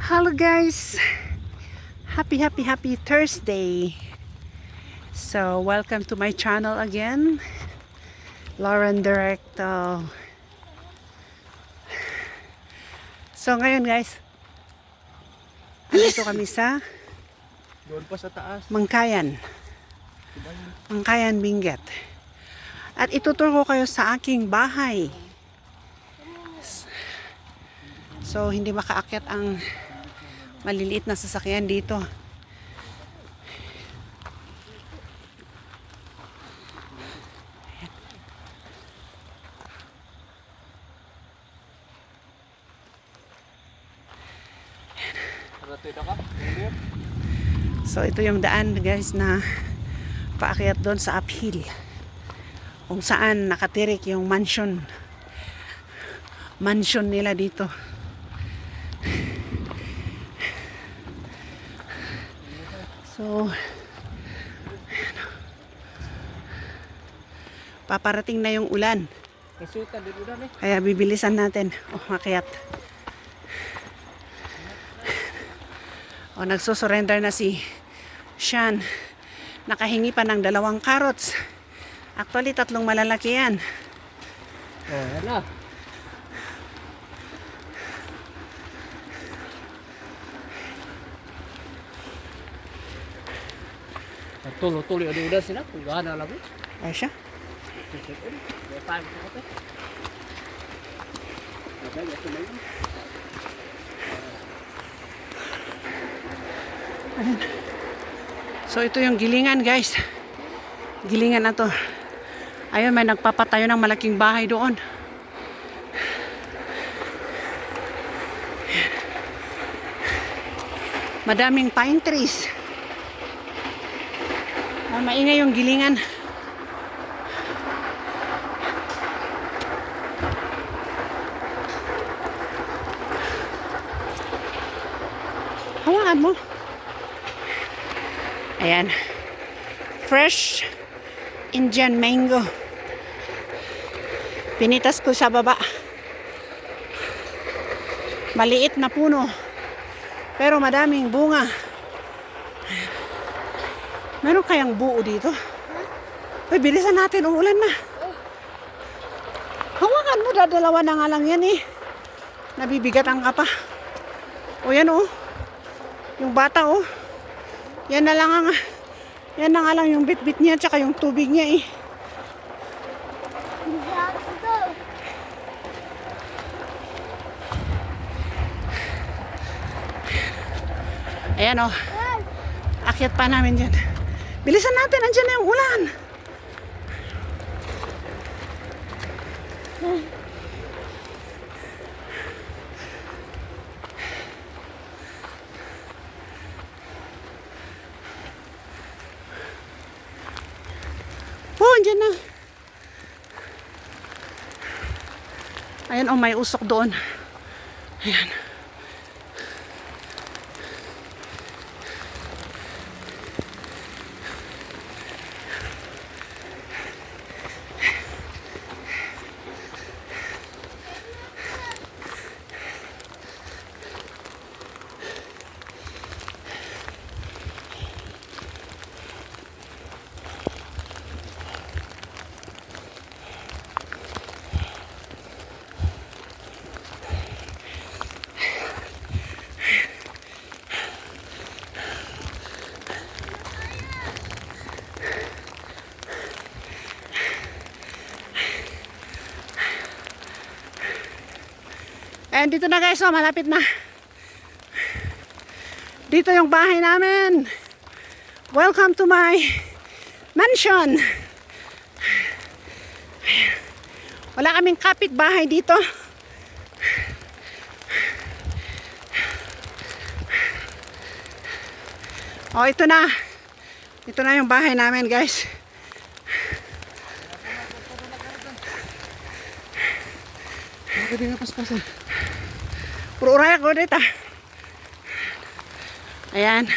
Hello guys, happy Thursday. So welcome to my channel again, Lauren Directo. So ngayon guys, andito kami sa doon pa sa taas. Mangkayan, Benguet. At ituturo ko kayo sa aking bahay. So hindi makaakyat ang maliliit na sasakyan dito. So ito yung daan guys na paakyat doon sa uphill, kung saan nakatirik yung mansion nila dito. So paparating na yung ulan, kaya bibilisan natin makyat. Nagsusurrender na si Sean. Nakahingi pa ng 2 carrots. Actually 3 malalaki yan. Yan na. Tuloy-tuloy udah sila. Kung gana lang. Ay siya. Ayan. So ito yung gilingan guys. Gilingan na to. Ayun, may nagpapatayo ng malaking bahay doon. Madaming pine trees. Maingay yung gilingan. Hawakan mo. Ayan. Fresh Indian mango. Pinitas ko sa baba. Maliit na puno, pero madaming bunga. Meron kayang buo dito? Uy, bilisan natin, uulan na. Hawakan mo, dadalawa na nga lang yan eh. Nabibigatan ka pa. O yan oh. Yung bata oh. Yan na nga lang yung bit-bit niya tsaka yung tubig niya eh. Ayan oh. Akyat pa namin dyan. Bilisan natin, andyan na yung ulan. Andyan na. Ayan oh, may usok doon. Ayan. And dito na guys, oh, malapit na. Dito yung bahay namin. Welcome to my mansion. Wala kaming kapitbahay dito. Oh, ito na. Ito na yung bahay namin guys. Pwede nga paspasan. Puro uraya ko dito. Ayan.